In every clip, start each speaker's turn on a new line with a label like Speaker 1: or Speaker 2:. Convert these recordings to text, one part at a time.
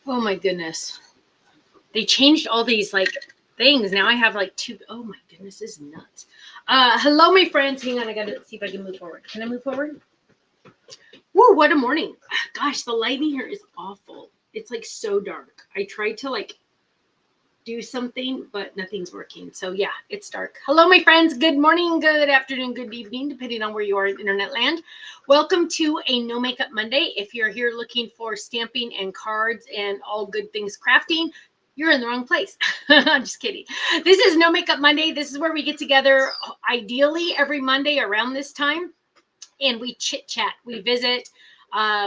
Speaker 1: Oh my goodness. They changed all these like things. Now I have like two. Oh my goodness, this is nuts. Hello, my friends. Hang on, I gotta see if I can move forward. Can I move forward? Whoa, what a morning. Gosh, the lighting here is awful. It's like so dark. I tried to like do something, but nothing's working. So yeah, it's dark. Hello, my friends. Good morning, good afternoon, good evening, depending on where you are in internet land. Welcome to a No Makeup Monday. If you're here looking for stamping and cards and all good things crafting, you're in the wrong place. I'm just kidding. This is No Makeup Monday. This is where we get together ideally every Monday around this time and we chit chat, we visit,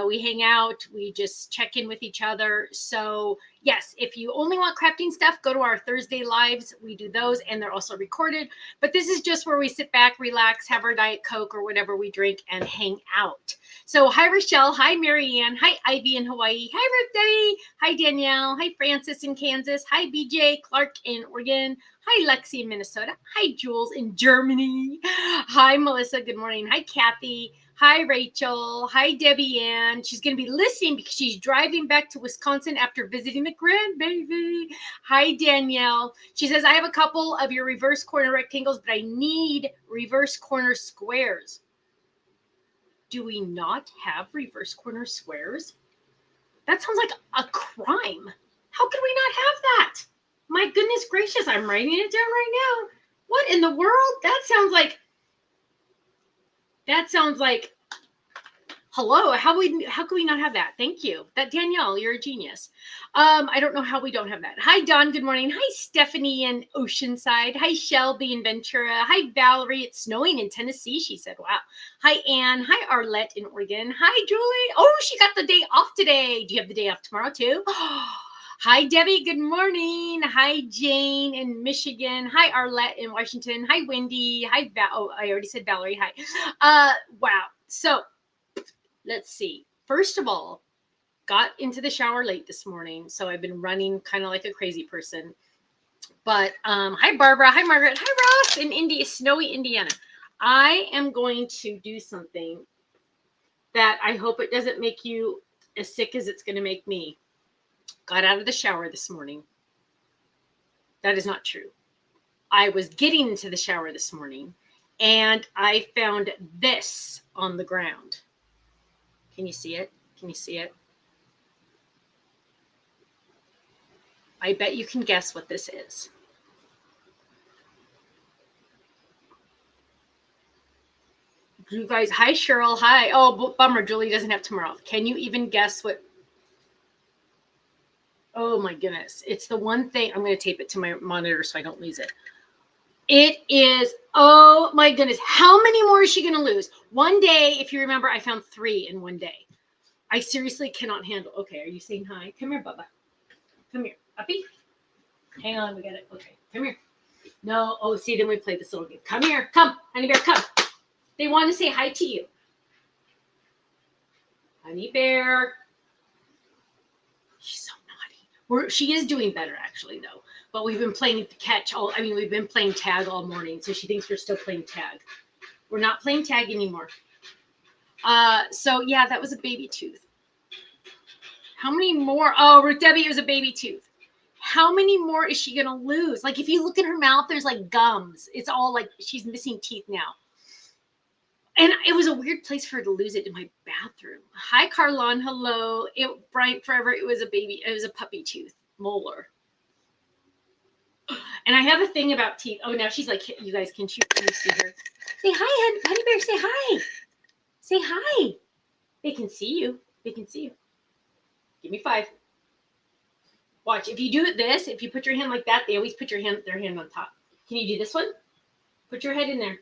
Speaker 1: we hang out, we just check in with each other. So yes, if you only want crafting stuff, go to our Thursday lives. We do those and they're also recorded. But this is just where we sit back, relax, have our Diet Coke or whatever we drink and hang out. So hi, Rochelle. Hi, Marianne. Hi, Ivy in Hawaii. Hi, Ruth Debbie. Hi, Danielle. Hi, Francis in Kansas. Hi, BJ Clark in Oregon. Hi, Lexi in Minnesota. Hi, Jules in Germany. Hi, Melissa. Good morning. Hi, Kathy. Hi, Rachel. Hi, Debbie Ann. She's going to be listening because she's driving back to Wisconsin after visiting the grandbaby. Hi, Danielle. She says, I have a couple of your reverse corner rectangles, but I need reverse corner squares. Do we not have reverse corner squares? That sounds like a crime. How could we not have that? My goodness gracious, I'm writing it down right now. What in the world? That sounds like hello. How can we not have that? Thank you. That Danielle, you're a genius. I don't know how we don't have that. Hi, Dawn. Good morning. Hi, Stephanie in Oceanside. Hi, Shelby in Ventura. Hi, Valerie. It's snowing in Tennessee. She said, wow. Hi, Anne. Hi, Arlette in Oregon. Hi, Julie. Oh, she got the day off today. Do you have the day off tomorrow too? Hi, Debbie. Good morning. Hi, Jane in Michigan. Hi, Arlette in Washington. Hi, Wendy. Hi, oh, I already said Valerie. Hi. Wow. So let's see. First of all, got into the shower late this morning, so I've been running kind of like a crazy person. But hi, Barbara. Hi, Margaret. Hi, Ross in snowy Indiana. I am going to do something that I hope it doesn't make you as sick as it's going to make me. Got out of the shower this morning. That is not true. I was getting into the shower this morning, and I found this on the ground. Can you see it? Can you see it? I bet you can guess what this is. You guys, hi, Cheryl. Hi. Oh, bummer. Julie doesn't have tomorrow. Can you even guess what? Oh, my goodness. It's the one thing. I'm going to tape it to my monitor so I don't lose it. It is, oh, my goodness. How many more is she going to lose? One day, if you remember, I found 3 in one day. I seriously cannot handle. Okay, are you saying hi? Come here, Bubba. Come here. Uppy? Hang on, we got it. Okay, come here. No, oh, see, then we play this little game. Come here. Come, honey bear, come. They want to say hi to you. Honey bear. She's so naughty. She is doing better, actually, though. But we've been playing catch all, we've been playing tag all morning, so she thinks we're still playing tag. We're not playing tag anymore. So, yeah, that was a baby tooth. How many more? Oh, Ruth Debbie, it was a baby tooth. How many more is she going to lose? Like, if you look at her mouth, there's like gums. It's all like she's missing teeth now. And it was a weird place for her to lose it in my bathroom. Hi, Carlon. Hello. Bright forever. It was a baby. It was a puppy tooth molar. And I have a thing about teeth. Oh, now she's like, you guys, can you see her? Say hi, honey bear. Say hi. Say hi. They can see you. They can see you. Give me 5. Watch. If you do this, if you put your hand like that, they always put their hand on top. Can you do this one? Put your head in there.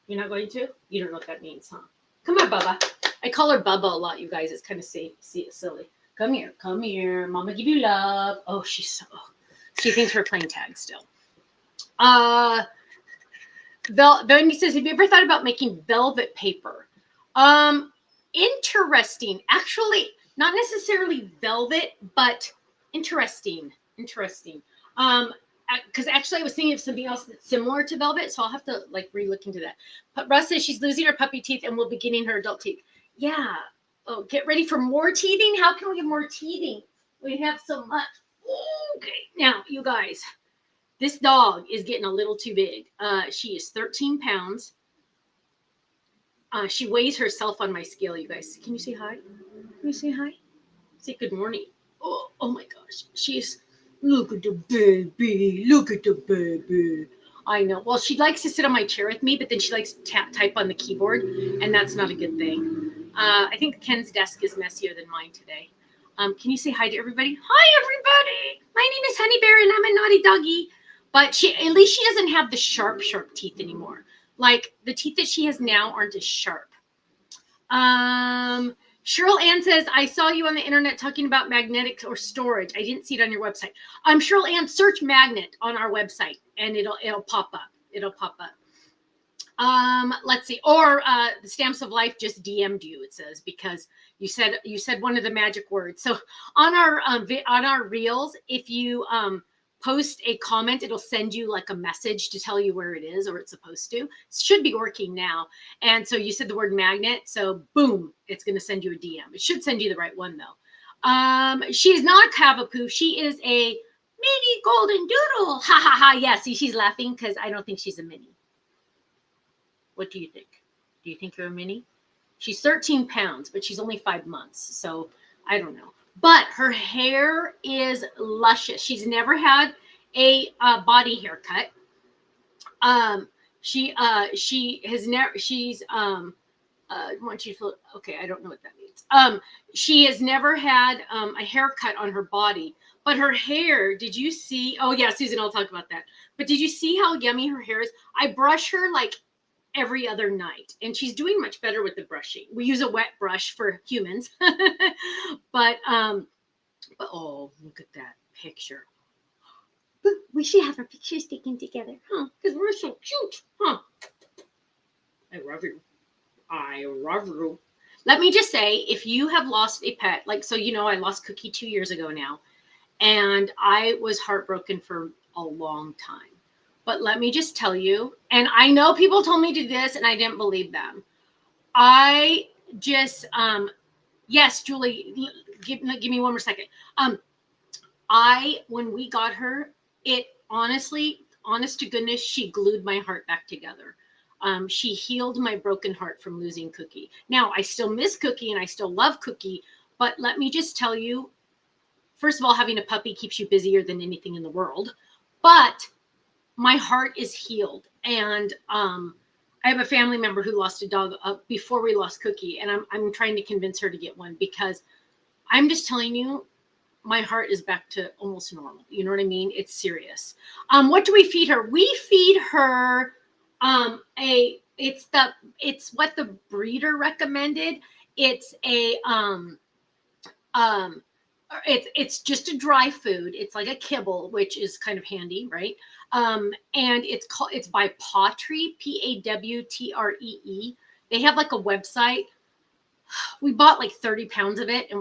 Speaker 1: You're not going to? You don't know what that means, huh? Come here, Bubba. I call her Bubba a lot, you guys. It's kind of silly. Come here. Come here. Mama give you love. Oh, she thinks we're playing tag still. Benny says, have you ever thought about making velvet paper? Interesting. Actually, not necessarily velvet, but interesting. Because actually I was thinking of something else that's similar to velvet, so I'll have to like re-look into that. But Russ says she's losing her puppy teeth and will be getting her adult teeth. Yeah. Oh, get ready for more teething? How can we get more teething? We have so much. Okay, now you guys, this dog is getting a little too big. She is 13 pounds. She weighs herself on my scale, you guys. Can you say hi? Can you say hi? Say good morning. Oh my gosh. Look at the baby. Look at the baby. I know. Well, she likes to sit on my chair with me, but then she likes to type on the keyboard, and that's not a good thing. I think Ken's desk is messier than mine today. Can you say hi to everybody? Hi, everybody. My name is Honey Bear, and I'm a naughty doggy. But at least she doesn't have the sharp teeth anymore. Like the teeth that she has now aren't as sharp. Cheryl Ann says, I saw you on the internet talking about magnetic or storage. I didn't see it on your website. Cheryl Ann, search magnet on our website and it'll pop up. It'll pop up. Let's see. Or the Stamps of Life just DM'd you, it says, because you said one of the magic words. So on our reels, if you post a comment, it'll send you like a message to tell you where it is, or it's supposed to. It should be working now. And so you said the word magnet, so boom, it's going to send you a DM. It should send you the right one though. She's not a Cavapoo. She is a mini golden doodle. Ha ha ha. Yeah, see, she's laughing because I don't think she's a mini. What do you think? Do you think you're a mini? She's 13 pounds, but she's only 5 months. So I don't know. But her hair is luscious. She's never had a body haircut. She has never. She's I want you to. Okay, I don't know what that means. She has never had a haircut on her body, but her hair. Did you see? Oh yeah, Susan, I'll talk about that. But did you see how yummy her hair is? I brush her like every other night, and she's doing much better with the brushing. We use a wet brush for humans, but oh, look at that picture. We should have our pictures taken together, huh? Because we're so cute, huh? I love you. I love you. Let me just say, if you have lost a pet, like, so, I lost Cookie 2 years ago now, and I was heartbroken for a long time. But let me just tell you, and I know people told me to do this and I didn't believe them. I just, yes, Julie, give me one more second. When we got her, it honestly, honest to goodness, she glued my heart back together. She healed my broken heart from losing Cookie. Now, I still miss Cookie and I still love Cookie, but let me just tell you, first of all, having a puppy keeps you busier than anything in the world. But my heart is healed. And I have a family member who lost a dog before we lost Cookie. And I'm trying to convince her to get one, because I'm just telling you, my heart is back to almost normal. You know what I mean? It's serious. What do we feed her? We feed her it's what the breeder recommended. It's it's just a dry food. It's like a kibble, which is kind of handy, right? And it's by Pawtree, Pawtree. They have like a website. We bought like 30 pounds of it, and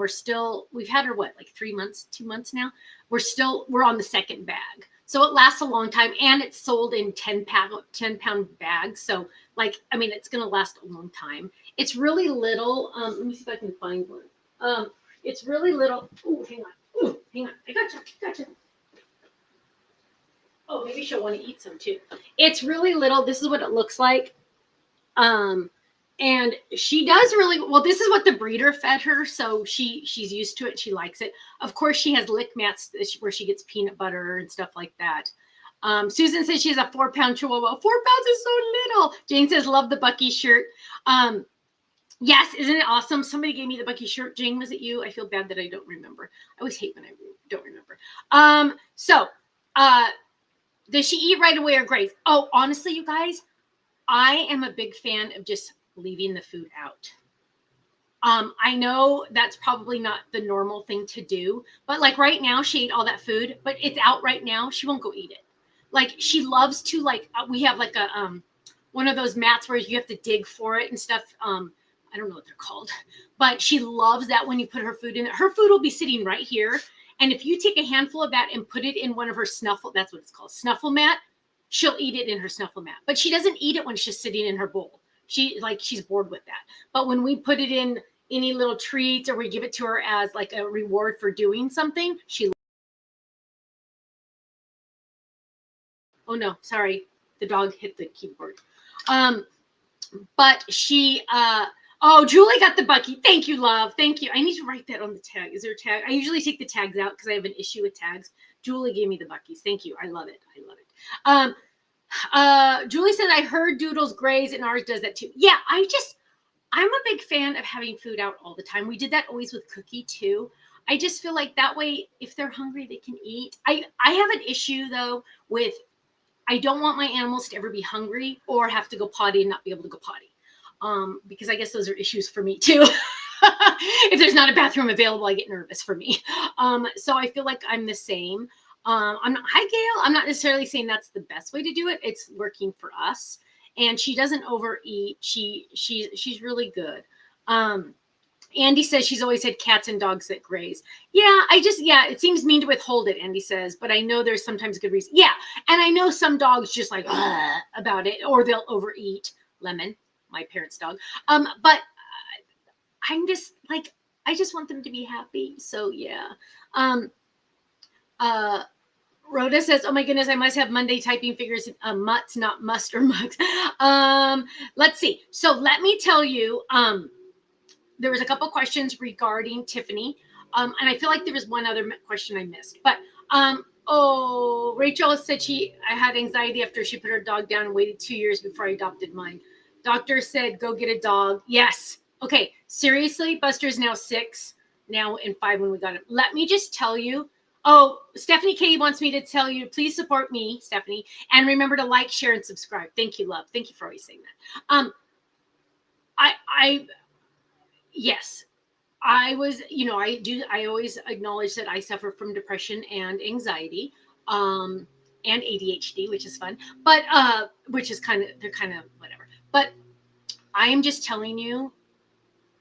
Speaker 1: we've had her like 3 months, 2 months now. We're on the second bag. So it lasts a long time, and it's sold in 10-pound bags. So it's going to last a long time. It's really little. Let me see if I can find one. It's really little. Oh, hang on. Ooh, hang on. I gotcha. Oh, maybe she'll want to eat some too. It's really little. This is what it looks like. And she does really well. This is what the breeder fed her, so she's used to it. She likes it. Of course, she has lick mats where she gets peanut butter and stuff like that. Susan says she has a 4-pound Chihuahua. 4 pounds is so little. Jane says, love the Bucky shirt. Yes, isn't it awesome? Somebody gave me the Bucky shirt. Jane, was it you? I feel bad that I don't remember. I always hate when I don't remember. Does she eat right away or graze? Oh, honestly, you guys, I am a big fan of just leaving the food out. I know that's probably not the normal thing to do, but like right now she ate all that food, but it's out right now. She won't go eat it. Like she loves to we have like a one of those mats where you have to dig for it and stuff. I don't know what they're called, but she loves that when you put her food in it. Her food will be sitting right here. And if you take a handful of that and put it in one of her that's what it's called, snuffle mat, she'll eat it in her snuffle mat. But she doesn't eat it when she's sitting in her bowl. She's bored with that. But when we put it in any little treats, or we give it to her as like a reward for doing something, oh no, sorry, the dog hit the keyboard. But oh, Julie got the Bucky. Thank you, love. Thank you. I need to write that on the tag. Is there a tag? I usually take the tags out because I have an issue with tags. Julie gave me the Buckies. Thank you. I love it. I love it. Julie said, I heard Doodles graze and ours does that too. Yeah, I'm a big fan of having food out all the time. We did that always with Cookie too. I just feel like that way, if they're hungry, they can eat. I have an issue though with, I don't want my animals to ever be hungry or have to go potty and not be able to go potty. Because I guess those are issues for me too. If there's not a bathroom available, I get nervous for me. So I feel like I'm the same. Hi Gail. I'm not necessarily saying that's the best way to do it. It's working for us. And she doesn't overeat. She's really good. Andy says she's always had cats and dogs that graze. Yeah, it seems mean to withhold it, Andy says, but I know there's sometimes good reason. Yeah, and I know some dogs just like about it, or they'll overeat. Lemon, my parents' dog. But I'm just like, I just want them to be happy. So yeah. Rhoda says, oh my goodness, I must have Monday typing figures, mutts, not must or mugs. Let's see. So let me tell you, there was a couple questions regarding Tiffany. And I feel like there was one other question I missed. But Rachel said I had anxiety after she put her dog down and waited 2 years before I adopted mine. Doctor said, go get a dog. Yes. Okay. Seriously, Buster's now 6, now in 5 when we got him. Let me just tell you. Oh, Stephanie Katie wants me to tell you, please support me, Stephanie. And remember to like, share, and subscribe. Thank you, love. Thank you for always saying that. Yes, I was, I always acknowledge that I suffer from depression and anxiety, and ADHD, which is fun, but, which is they're kind of whatever. But I am just telling you,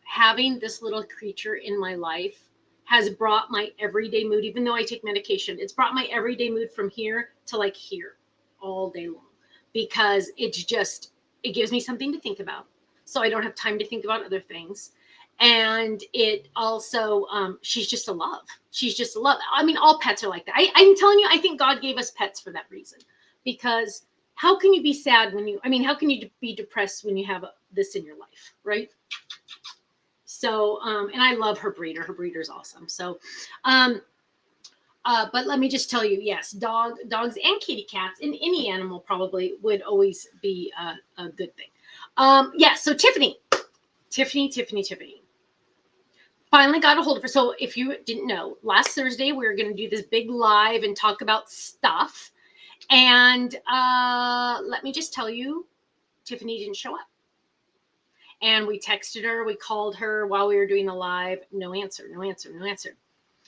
Speaker 1: having this little creature in my life has brought my everyday mood, even though I take medication, it's brought my everyday mood from here to like here all day long, because it gives me something to think about. So I don't have time to think about other things. And it also, she's just a love. She's just a love. I mean, all pets are like that. I'm telling you, I think God gave us pets for that reason, because how can you be sad how can you be depressed when you have this in your life, right? So, and I love her breeder. Her breeder's awesome. So, but let me just tell you, yes, dogs and kitty cats and any animal probably would always be a good thing. Yeah. So Tiffany. Finally got a hold of her. So if you didn't know, last Thursday, we were going to do this big live and talk about stuff. And let me just tell you, Tiffany didn't show up. And we texted her, we called her while we were doing the live. No answer.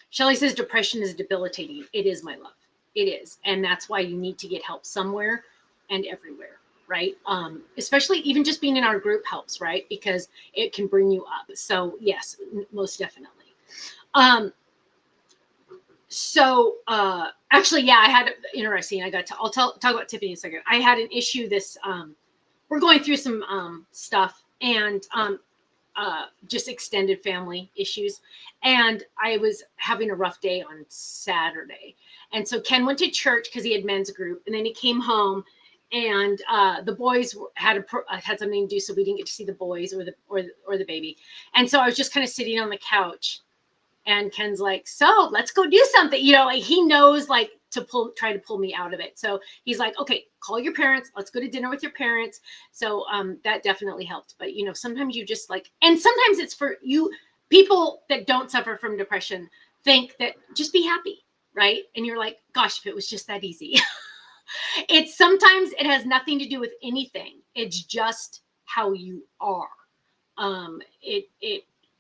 Speaker 1: Shelly says depression is debilitating. It is, my love. It is. And that's why you need to get help somewhere and everywhere, right? Especially even just being in our group helps, right? Because it can bring you up. So yes, most definitely. Actually, yeah, I had interesting. I'll talk about Tiffany in a second. I had an issue we're going through some stuff and just extended family issues. And I was having a rough day on Saturday. And so Ken went to church because he had men's group. And then he came home and the boys had something to do. So we didn't get to see the boys or the baby. And so I was just kind of sitting on the couch. And Ken's like, so let's go do something. He knows like try to pull me out of it. So he's like, okay, call your parents. Let's go to dinner with your parents. So that definitely helped. But, sometimes you just and sometimes it's for you, people that don't suffer from depression think that just be happy, right? And you're like, gosh, if it was just that easy. Sometimes it has nothing to do with anything. It's just how you are.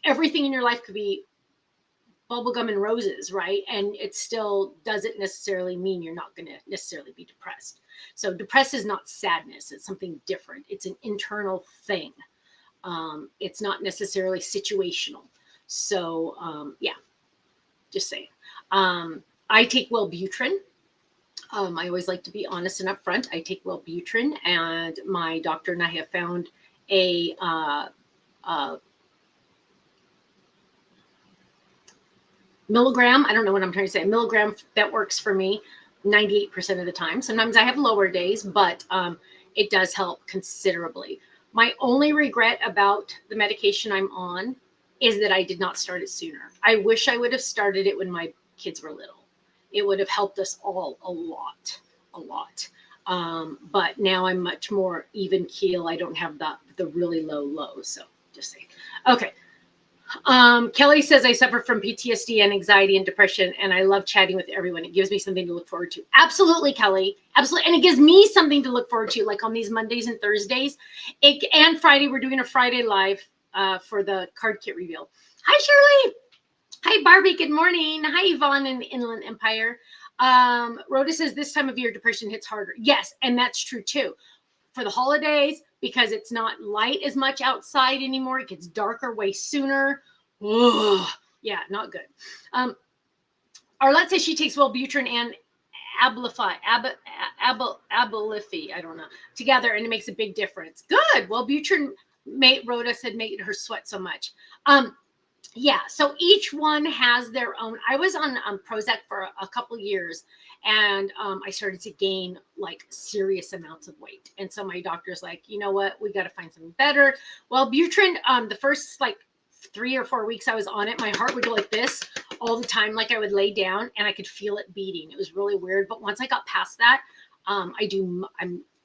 Speaker 1: Everything in your life could be bubblegum and roses, right? And it still doesn't necessarily mean you're not going to necessarily be depressed. So depressed is not sadness. It's something different. It's an internal thing. It's not necessarily situational. So, yeah, just saying. I take Wellbutrin. I always like to be honest and upfront. I take Wellbutrin, and my doctor and I have found a milligram. I don't know what I'm trying to say. A milligram that works for me 98% of the time. Sometimes I have lower days, but it does help considerably. My only regret about the medication I'm on is that I did not start it sooner. I wish I would have started it when my kids were little. It would have helped us all a lot, a lot. But now I'm much more even keel. I don't have the really low lows. So just saying. Okay. Kelly says, I suffer from PTSD and anxiety and depression, and I love chatting with everyone. It gives me something to look forward to. Absolutely, Kelly. Absolutely. And it gives me something to look forward to, like on these Mondays and Thursdays. And Friday, we're doing a Friday live for the card kit reveal. Hi, Shirley. Hi, Barbie. Good morning. Hi, Yvonne in the Inland Empire. Rhoda says, this time of year, depression hits harder. Yes, and that's true, too. For the holidays, because it's not light as much outside anymore. It gets darker way sooner. Ugh. Yeah, not good. Arlette says she takes Wellbutrin and Abilify, Abilify, I don't know, together, and it makes a big difference. Good. Wellbutrin, Rhoda said, made her sweat so much. Yeah, so each one has their own. I was on Prozac for a couple years, and I started to gain like serious amounts of weight. And so my doctor's like, you know what, we got to find something better. Well, Butrin, the first like 3 or 4 weeks I was on it, my heart would go like this all the time. Like I would lay down and I could feel it beating. It was really weird. But once I got past that, I'm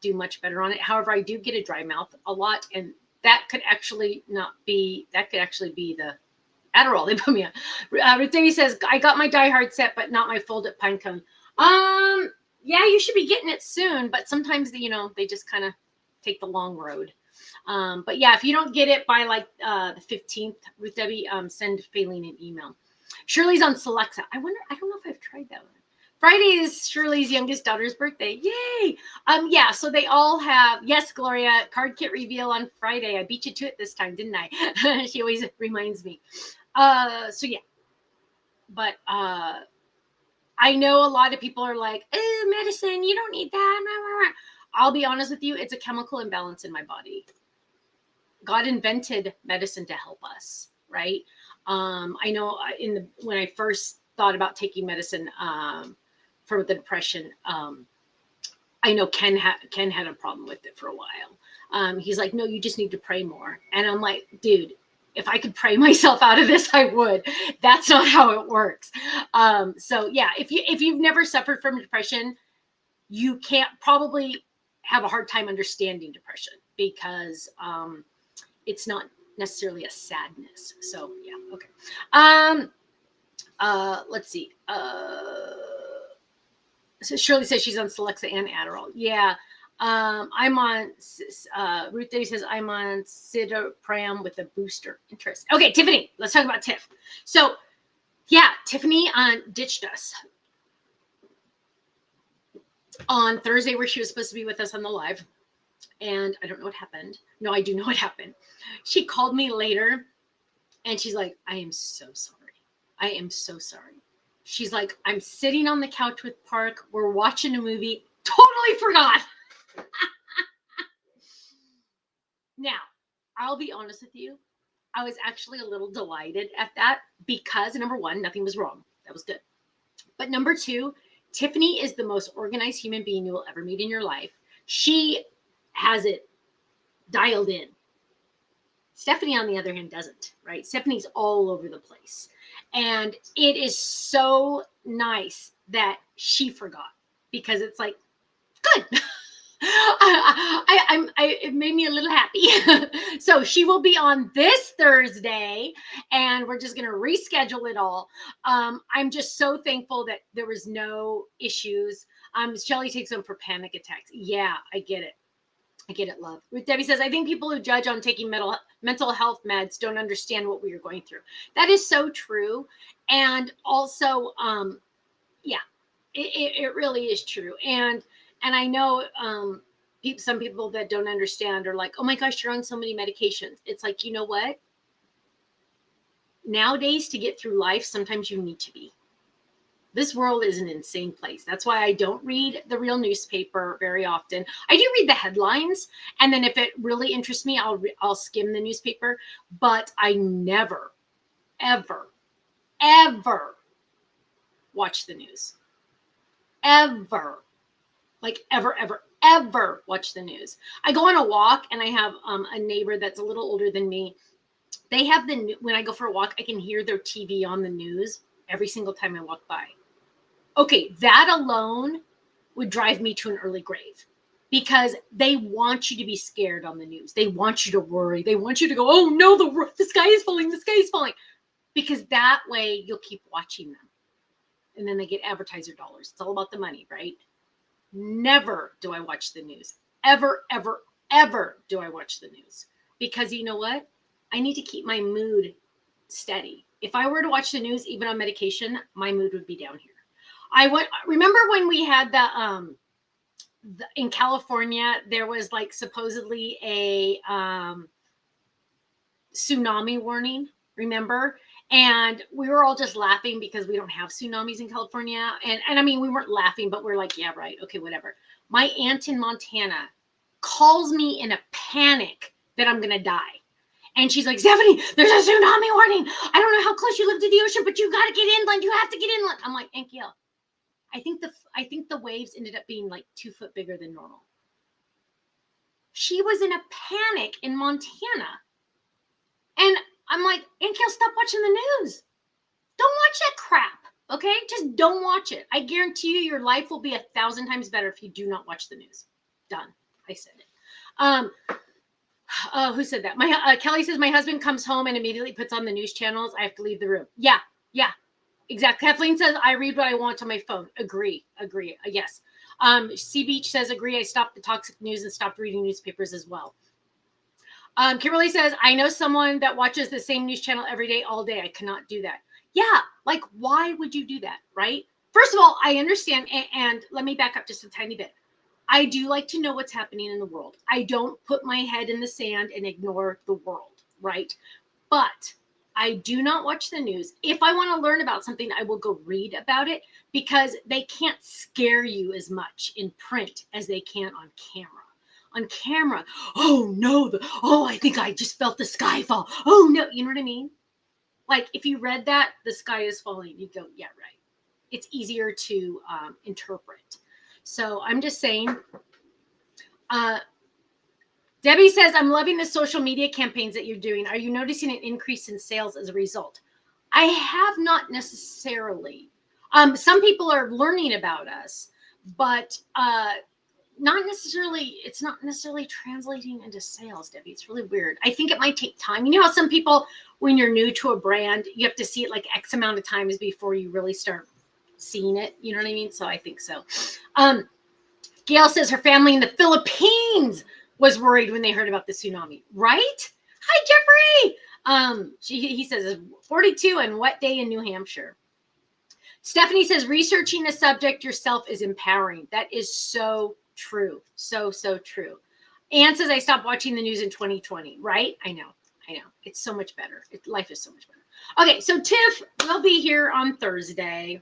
Speaker 1: do much better on it. However, I do get a dry mouth a lot, and that could actually be the Adderall they put me on. Ruth Davy says, I got my Die Hard set, but not my folded pine cone. Yeah, you should be getting it soon, but sometimes, they just kind of take the long road. But yeah, if you don't get it by like the 15th, Ruth Debbie, send Faylene an email. Shirley's on Celexa. I don't know if I've tried that one. Friday is Shirley's youngest daughter's birthday. Yay! Yeah, so they all have, yes, Gloria, card kit reveal on Friday. I beat you to it this time, didn't I? She always reminds me. So yeah, but I know a lot of people are like, medicine, you don't need that. I'll be honest with you, it's a chemical imbalance in my body. God invented medicine to help us, right? I know when I first thought about taking medicine for the depression, I know Ken had a problem with it for a while. He's like, no, you just need to pray more. And I'm like, dude, if I could pray myself out of this, I would. That's not how it works. So yeah, if you've never suffered from depression, you can't probably have a hard time understanding depression because it's not necessarily a sadness. So yeah, okay. Let's see. So Shirley says she's on Celexa and Adderall. Yeah. I'm on, Ruth Davy says, I'm on Citalopram with a booster. Interest. Okay, Tiffany, let's talk about Tiff. So, yeah, Tiffany ditched us on Thursday where she was supposed to be with us on the live. And I don't know what happened. No, I do know what happened. She called me later and she's like, I am so sorry. I am so sorry. She's like, I'm sitting on the couch with Park. We're watching a movie. Totally forgot. Now, I'll be honest with you. I was actually a little delighted at that because, number one, nothing was wrong. That was good. But number two, Tiffany is the most organized human being you will ever meet in your life. She has it dialed in. Stephanie, on the other hand, doesn't, right? Stephanie's all over the place. And it is so nice that she forgot because it's like, good. It made me a little happy. So she will be on this Thursday and we're just going to reschedule it all. I'm just so thankful that there was no issues. Shelly takes them for panic attacks. Yeah, I get it. I get it, love. Ruth Debbie says, I think people who judge on taking mental health meds don't understand what we are going through. That is so true. And also, yeah, it really is true. And I know some people that don't understand are like, oh my gosh, you're on so many medications. It's like, you know what? Nowadays, to get through life, sometimes you need to be. This world is an insane place. That's why I don't read the real newspaper very often. I do read the headlines, and then if it really interests me, I'll skim the newspaper. But I never, ever, ever watch the news. Ever. Like ever watch the news. I go on a walk and I have a neighbor that's a little older than me. They have when I go for a walk, I can hear their TV on the news every single time I walk by. Okay, that alone would drive me to an early grave because they want you to be scared on the news. They want you to worry. They want you to go, oh no, the sky is falling, the sky is falling. Because that way you'll keep watching them. And then they get advertiser dollars. It's all about the money, right? Never do I watch the news. Ever do I watch the news. Because you know what? I need to keep my mood steady. If I were to watch the news, even on medication, my mood would be down here. Remember when we had in California, there was like supposedly a tsunami warning, remember? And we were all just laughing because we don't have tsunamis in California. And I mean, we weren't laughing, but we're like, yeah, right. Okay, whatever. My aunt in Montana calls me in a panic that I'm going to die. And she's like, Stephanie, there's a tsunami warning. I don't know how close you live to the ocean, but you got to get inland. You have to get inland. I'm like, Aunt Gail, I think the waves ended up being like 2 foot bigger than normal. She was in a panic in Montana. And I'm like, Aunt Gail, stop watching the news. Don't watch that crap. Okay? Just don't watch it. I guarantee you your life will be 1,000 times better if you do not watch the news. Done. I said it. Who said that? Kelly says, my husband comes home and immediately puts on the news channels. I have to leave the room. Yeah, exactly. Kathleen says, I read what I want on my phone. Agree. Yes. Sea Beach says, agree. I stopped the toxic news and stopped reading newspapers as well. Kimberly says, I know someone that watches the same news channel every day, all day. I cannot do that. Yeah, like, why would you do that, right? First of all, I understand, and let me back up just a tiny bit. I do like to know what's happening in the world. I don't put my head in the sand and ignore the world, right? But I do not watch the news. If I want to learn about something, I will go read about it because they can't scare you as much in print as they can on camera. On camera, oh no, I think I just felt the sky fall. Oh no, you know what I mean? Like if you read that, the sky is falling, you go, yeah, right. It's easier to interpret. So I'm just saying. Debbie says, I'm loving the social media campaigns that you're doing. Are you noticing an increase in sales as a result? I have not necessarily. Some people are learning about us, but it's not necessarily translating into sales, Debbie. It's really weird. I think it might take time. You know how some people, when you're new to a brand, you have to see it like X amount of times before you really start seeing it. You know what I mean? So I think so. Gail says her family in the Philippines was worried when they heard about the tsunami. Right? Hi, Jeffrey. He says 42 and wet day in New Hampshire. Stephanie says researching the subject yourself is empowering. That is so true. So true. Anne says I stopped watching the news in 2020. Right? I know. It's so much better. Life is so much better. Okay, so Tiff will be here on Thursday.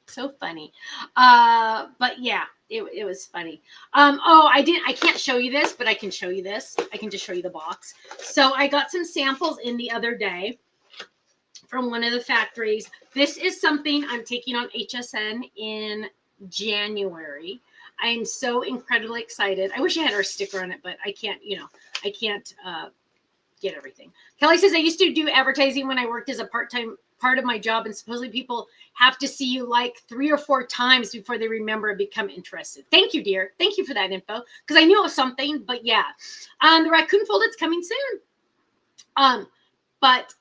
Speaker 1: So funny. But yeah, it was funny. I can't show you this, but I can show you this. I can just show you the box. So I got some samples in the other day from one of the factories. This is something I'm taking on HSN in January. I am so incredibly excited. I wish I had our sticker on it, but I can't, get everything. Kelly says, I used to do advertising when I worked as a part-time part of my job, and supposedly people have to see you like 3 or 4 times before they remember and become interested. Thank you, dear. Thank you for that info, because I knew it was something, but yeah. The raccoon fold, it's coming soon. But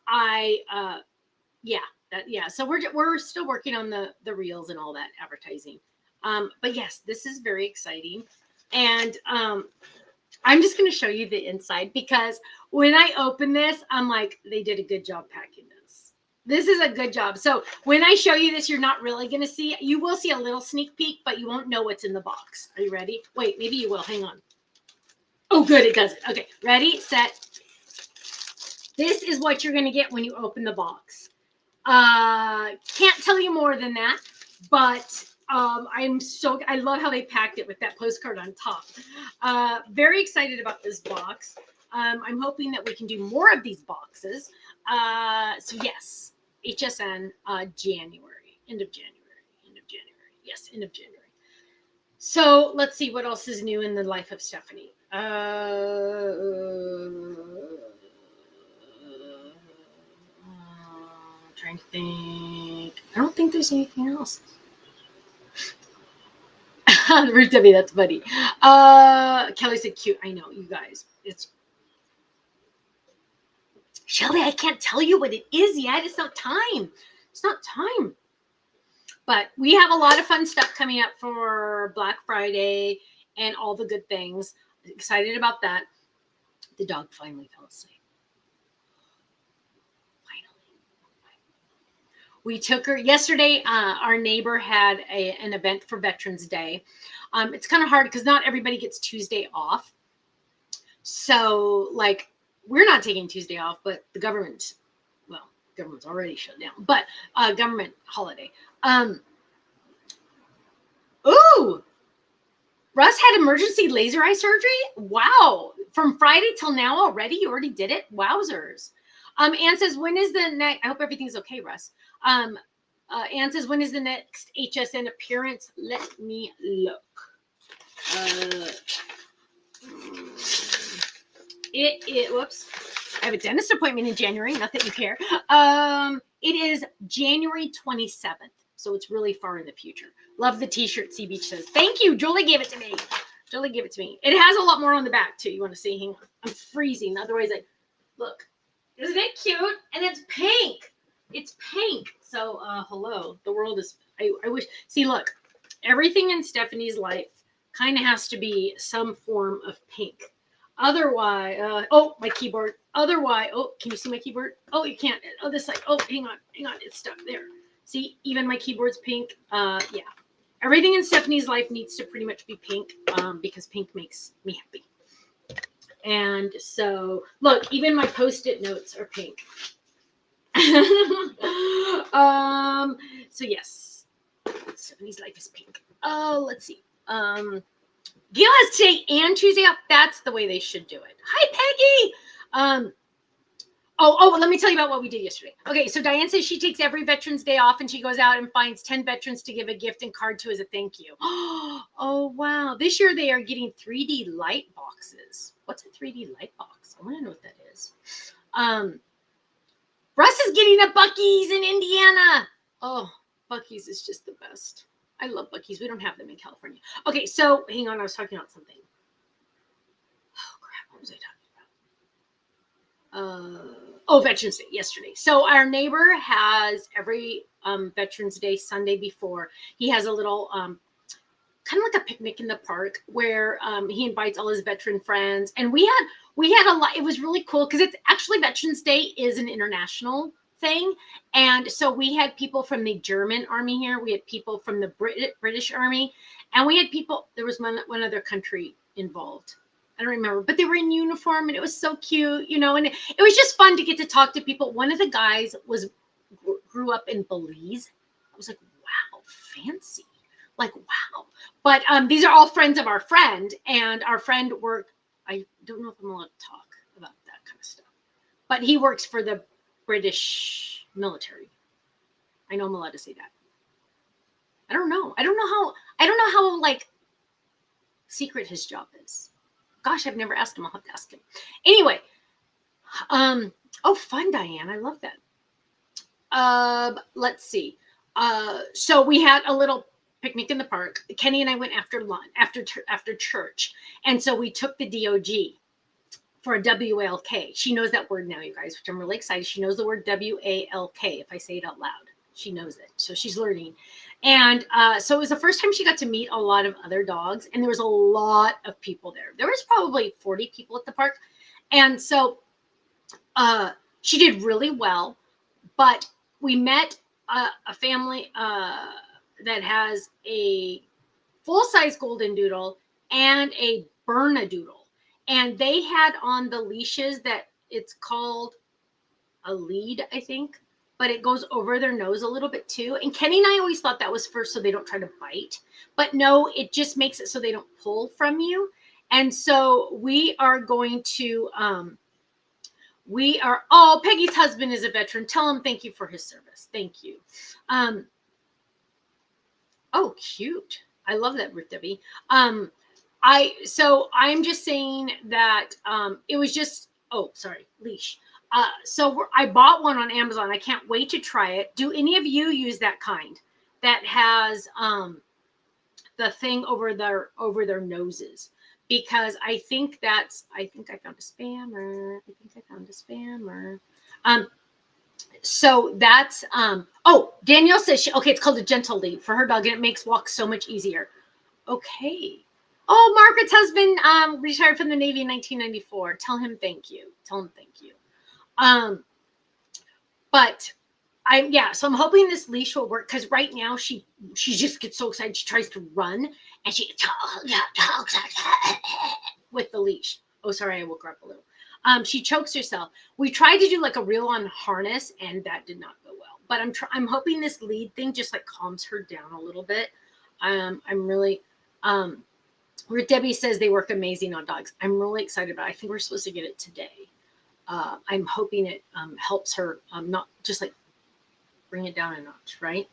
Speaker 1: so we're still working on the reels and all that advertising. But yes, this is very exciting. And I'm just going to show you the inside, because when I open this, I'm like, they did a good job packing this. This is a good job. So when I show you this, you're not really going to see, you will see a little sneak peek, but you won't know what's in the box. Are you ready? Wait, maybe you will. Hang on. Oh, good. It does it. Okay. Ready, set. This is what you're going to get when you open the box. Can't tell you more than that, but I love how they packed it with that postcard on top. Very excited about this box. I'm hoping that we can do more of these boxes. So yes, HSN January, end of January. Yes, end of January. So let's see what else is new in the life of Stephanie. Trying to think. I don't think there's anything else. Ruth W, that's funny. Kelly said cute. I know, you guys. It's Shelly, I can't tell you what it is yet. It's not time. It's not time. But we have a lot of fun stuff coming up for Black Friday and all the good things. Excited about that. The dog finally fell asleep. We took her yesterday. Our neighbor had an event for Veterans Day. It's kind of hard because not everybody gets Tuesday off. So, like, we're not taking Tuesday off, but the government's already shut down. But government holiday. Ooh, Russ had emergency laser eye surgery. Wow, from Friday till now already. You already did it. Wowzers. Ann says, when is the next? I hope everything's okay, Russ. Ann says, when is the next HSN appearance? Let me look. Whoops. I have a dentist appointment in January. Not that you care. It is January 27th. So it's really far in the future. Love the t-shirt, Sea Beach says. Thank you. Julie gave it to me. It has a lot more on the back, too. You want to see? Hang on. I'm freezing. Otherwise, look. Isn't it cute? And it's pink. It's pink. So, hello. The world is, I wish. See, look. Everything in Stephanie's life kind of has to be some form of pink. Otherwise, my keyboard. Otherwise, can you see my keyboard? Oh, you can't. Oh, this side. Oh, hang on. It's stuck there. See, even my keyboard's pink. Yeah. Everything in Stephanie's life needs to pretty much be pink because pink makes me happy. And so, look, even my Post-it notes are pink. So, yes, Stephanie's life is pink. Oh, let's see. Gail has today and Tuesday off. That's the way they should do it. Hi, Peggy. Let me tell you about what we did yesterday. Okay, so Diane says she takes every Veterans Day off and she goes out and finds 10 veterans to give a gift and card to as a thank you. Oh, wow. This year they are getting 3D light boxes. What's a 3D light box? I want to know what that is. Russ is getting a Buc-ee's in Indiana. Oh, Buc-ee's is just the best. I love Buc-ee's. We don't have them in California. Okay, so hang on. I was talking about something. Oh, crap. What was I talking about? Veterans Day yesterday. So our neighbor has every Veterans Day Sunday before, he has a little kind of like a picnic in the park where he invites all his veteran friends. And we had a lot. It was really cool because it's actually Veterans Day is an international thing. And so we had people from the German army here. We had people from the British army. And we had people, there was one other country involved. I don't remember, but they were in uniform and it was so cute, and it was just fun to get to talk to people. One of the guys grew up in Belize. I was like, wow, fancy. Like, wow. But these are all friends of our friend, and our friend worked, I don't know if I'm allowed to talk about that kind of stuff, but he works for the British military. I know I'm allowed to say that. I don't know how like secret his job is. Gosh, I've never asked him. I'll have to ask him. Anyway, fun, Diane. I love that. Let's see. So we had a little picnic in the park. Kenny and I went after lunch, after church, and so we took the DOG for a WALK. She knows that word now, you guys, which I'm really excited. She knows the word WALK. If I say it out loud, she knows it. So she's learning. And so it was the first time she got to meet a lot of other dogs. And there was a lot of people there. There was probably 40 people at the park. And so she did really well. But we met a family that has a full-size golden doodle and a Bernedoodle. And they had on the leashes that it's called a lead, I think. But it goes over their nose a little bit too. And Kenny and I always thought that was first so they don't try to bite. But no, it just makes it so they don't pull from you. And so we are going to, We are, oh, Peggy's husband is a veteran. Tell him thank you for his service. Thank you. Oh, cute. I love that, Ruth Debbie. So I'm just saying that it was just, oh, sorry, leash. I bought one on Amazon. I can't wait to try it. Do any of you use that kind that has the thing over their noses? Because I think I found a spammer. So that's oh, Danielle says okay, it's called a gentle lead for her dog, and it makes walks so much easier. Okay. Oh, Margaret's husband retired from the Navy in 1994. Tell him thank you. But so I'm hoping this leash will work, because right now she just gets so excited. She tries to run and she with the leash. Oh, sorry, I woke her up a little. She chokes herself. We tried to do like a reel-on harness, and that did not go well. But I'm hoping this lead thing just like calms her down a little bit. I'm really where Debbie says they work amazing on dogs. I'm really excited about it. I think we're supposed to get it today. I'm hoping it helps her not just like bring it down a notch, right?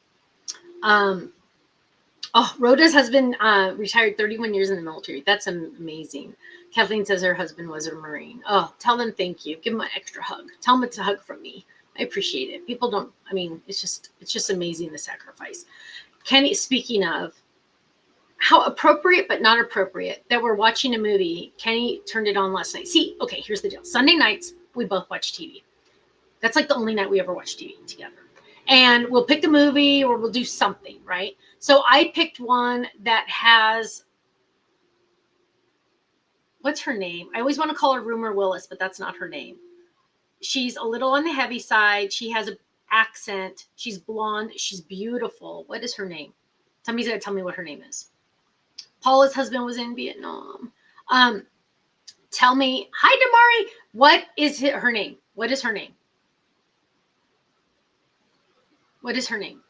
Speaker 1: Rhoda's husband retired 31 years in the military. That's amazing. Kathleen says her husband was a Marine. Oh, tell them thank you. Give them an extra hug. Tell them it's a hug from me. I appreciate it. People don't, I mean, it's just amazing, the sacrifice. Kenny, speaking of, how appropriate but not appropriate that we're watching a movie. Kenny turned it on last night. See, okay, here's the deal. Sunday nights, we both watch TV. That's like the only night we ever watch TV together. And we'll pick a movie or we'll do something, right? So I picked one that has, what's her name? I always want to call her Rumor Willis, but that's not her name. She's a little on the heavy side. She has an accent. She's blonde. She's beautiful. What is her name? Somebody's got to tell me what her name is. Paula's husband was in Vietnam. Tell me, hi, Damari. What is her name? What is her name? What is her name?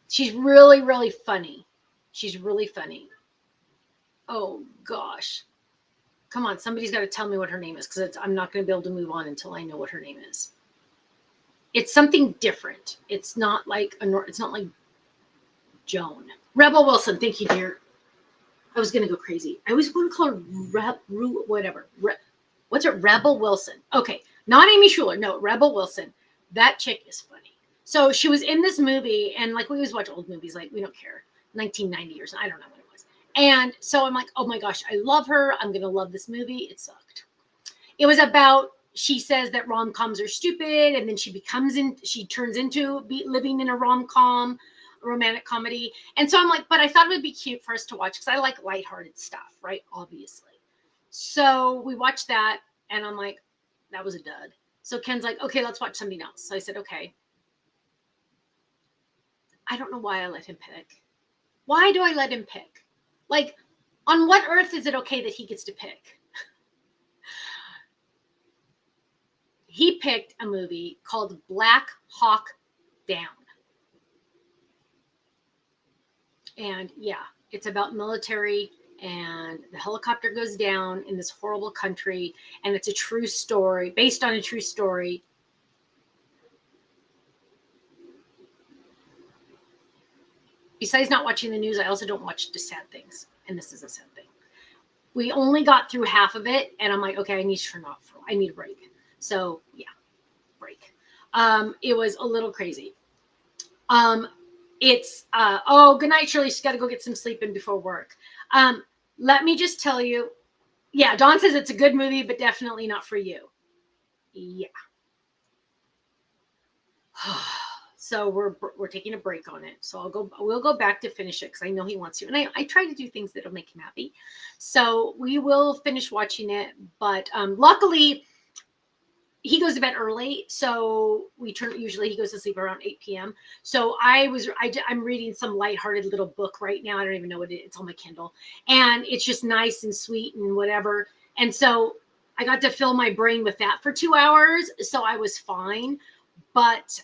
Speaker 1: She's really, really funny. She's really funny. Oh, gosh. Come on, somebody's got to tell me what her name is, because I'm not going to be able to move on until I know what her name is. It's something different. It's not like Joan. Rebel Wilson. Thank you, dear. I was going to go crazy. I always want to call her whatever. What's her? Rebel Wilson. Okay. Not Amy Schumer. No, Rebel Wilson. That chick is funny. So she was in this movie, and like we always watch old movies, like we don't care. 1990 or something. I don't know what it was. And so I'm like, oh my gosh, I love her. I'm going to love this movie. It sucked. It was about, she says that rom-coms are stupid, and then she turns into living in a rom-com, romantic comedy. And so I'm like, but I thought it would be cute for us to watch, because I like lighthearted stuff, right? Obviously. So we watched that, and I'm like, that was a dud. So Ken's like, okay, let's watch something else. So I said, okay. I don't know why I let him pick. Why do I let him pick? Like, on what earth is it okay that he gets to pick? He picked a movie called Black Hawk Down. And yeah, it's about military, and the helicopter goes down in this horrible country, and it's a true story, based on a true story. Besides not watching the news, I also don't watch just sad things, and this is a sad thing. We only got through half of it, and I'm like, okay, I need to turn off. I need a break. So yeah, break. It was a little crazy. It's good night, Shirley. She's got to go get some sleep in before work. Let me just tell you, yeah, Dawn says it's a good movie, but definitely not for you. Yeah. So we're taking a break on it. So we'll go back to finish it, because I know he wants to. And I try to do things that'll make him happy. So we will finish watching it. But luckily, he goes to bed early. So usually he goes to sleep around 8 p.m. So I'm reading some lighthearted little book right now. I don't even know what it is. It's on my Kindle. And it's just nice and sweet and whatever. And so I got to fill my brain with that for 2 hours. So I was fine. But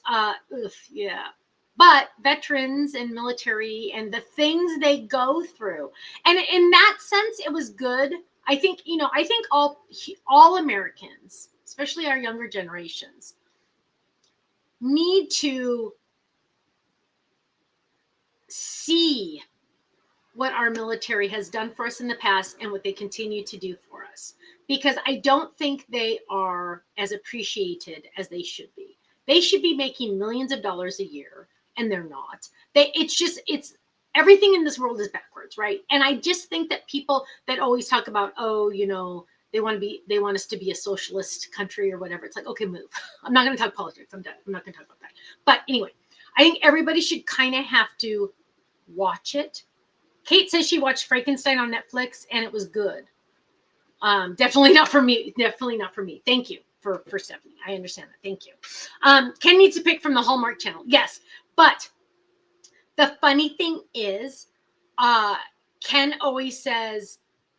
Speaker 1: yeah. But veterans and military and the things they go through, and in that sense, it was good. I think all Americans, especially our younger generations, need to see what our military has done for us in the past and what they continue to do for us. Because I don't think they are as appreciated as they should be. They should be making millions of dollars a year, and they're not. It's everything in this world is backwards, right? And I just think that people that always talk about, oh, they want us to be a socialist country or whatever. It's like, okay, move. I'm not going to talk politics. I'm done. I'm not going to talk about that. But anyway, I think everybody should kind of have to watch it. Kate says she watched Frankenstein on Netflix and it was good. Definitely not for me. Definitely not for me. Thank you for Stephanie. I understand that. Thank you. Ken needs to pick from the Hallmark Channel. Yes, but the funny thing is, Ken always says,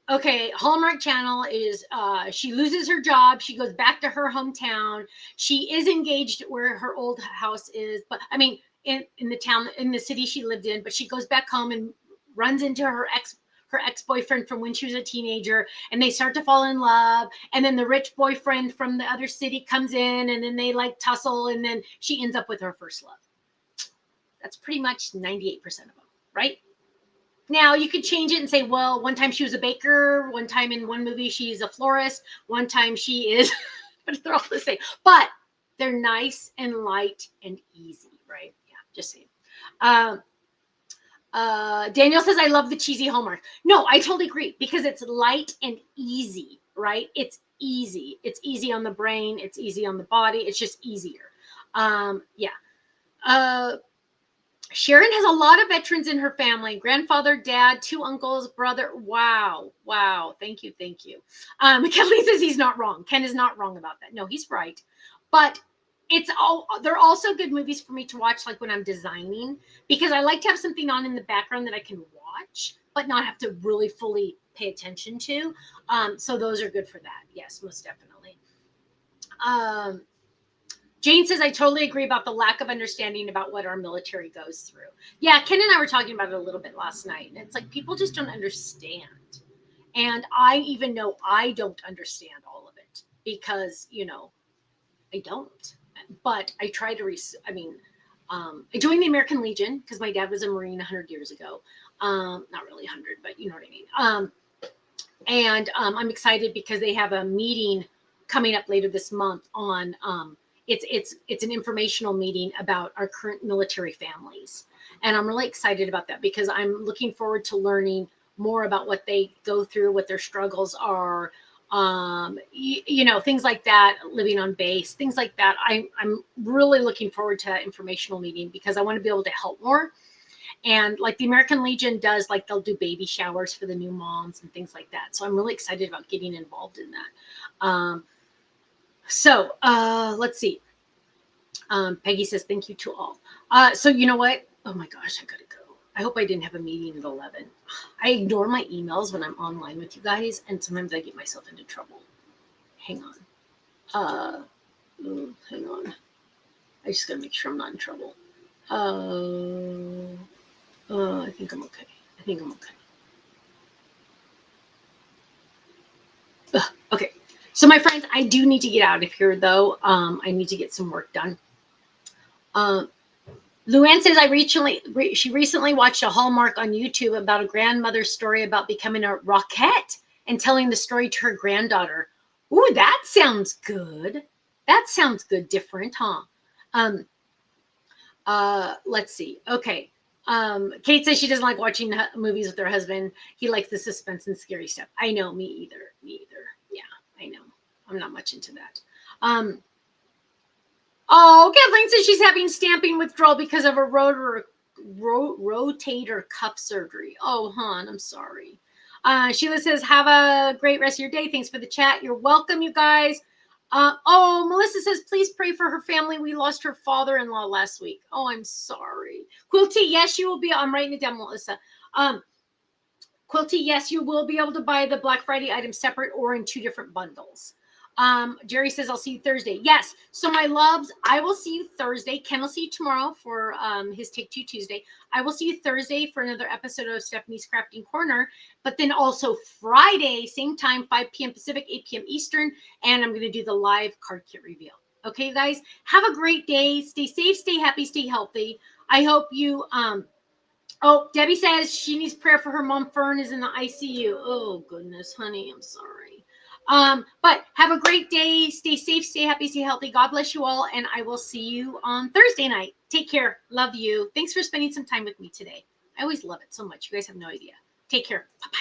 Speaker 1: okay, Hallmark Channel is, she loses her job. She goes back to her hometown. She is engaged where her old house is, but I mean, in the town, in the city she lived in, but she goes back home and runs into her ex-boyfriend from when she was a teenager, and they start to fall in love, and then the rich boyfriend from the other city comes in, and then they like tussle, and then she ends up with her first love. That's pretty much 98% of them, right? Now you could change it and say, well, one time she was a baker, one time in one movie she's a florist, one time she is, but they're all the same. But they're nice and light and easy, right? Yeah, just saying. Daniel says, I love the cheesy Hallmark. No, I totally agree, because it's light and easy, right? It's easy. It's easy on the brain. It's easy on the body. It's just easier. Yeah. Sharon has a lot of veterans in her family. Grandfather, dad, 2 uncles, brother. Wow. Thank you. Kathleen says he's not wrong. Ken is not wrong about that. No, he's right. But they're also good movies for me to watch, like when I'm designing, because I like to have something on in the background that I can watch, but not have to really fully pay attention to. So those are good for that. Yes, most definitely. Jane says, I totally agree about the lack of understanding about what our military goes through. Yeah, Ken and I were talking about it a little bit last night. And it's like, people just don't understand. And I even know I don't understand all of it because, I don't. But I try to, I joined the American Legion because my dad was a Marine 100 years ago. Not really 100, but you know what I mean. And I'm excited because they have a meeting coming up later this month on, it's an informational meeting about our current military families. And I'm really excited about that because I'm looking forward to learning more about what they go through, what their struggles are, things like that, living on base, things like that. I'm really looking forward to that informational meeting because I want to be able to help more. And like the American Legion does, like they'll do baby showers for the new moms and things like that. So I'm really excited about getting involved in that. So let's see. Peggy says, thank you to all. So you know what? Oh my gosh, I gotta go. I hope I didn't have a meeting at 11. I ignore my emails when I'm online with you guys, and sometimes I get myself into trouble. Hang on. Hang on. I just gotta make sure I'm not in trouble. I think I'm okay. Okay. So my friends, I do need to get out of here though. I need to get some work done. Luann says she recently watched a Hallmark on YouTube about a grandmother's story about becoming a rockette and telling the story to her granddaughter. Ooh, that sounds good. Different, huh? Let's see. Okay. Kate says she doesn't like watching movies with her husband. He likes the suspense and scary stuff. I know, me either. Yeah, I know. I'm not much into that. Kathleen says she's having stamping withdrawal because of a rotator cuff surgery. Oh, hon, I'm sorry. Sheila says, have a great rest of your day. Thanks for the chat. You're welcome, you guys. Melissa says, please pray for her family. We lost her father-in-law last week. Oh, I'm sorry. Quilty, yes, you will be. I'm writing it down, Melissa. Quilty, yes, you will be able to buy the Black Friday items separate or in 2 different bundles. Jerry says, I'll see you Thursday. Yes. So my loves, I will see you Thursday. Ken will see you tomorrow for his Take Two Tuesday. I will see you Thursday for another episode of Stephanie's Crafting Corner. But then also Friday, same time, 5 p.m. Pacific, 8 p.m. Eastern. And I'm going to do the live card kit reveal. Okay, guys, have a great day. Stay safe, stay happy, stay healthy. I hope you, oh, Debbie says she needs prayer for her mom. Fern is in the ICU. Oh, goodness, honey, I'm sorry. But have a great day. Stay safe, stay happy, stay healthy. God bless you all. And I will see you on Thursday night. Take care. Love you. Thanks for spending some time with me today. I always love it so much. You guys have no idea. Take care. Bye-bye.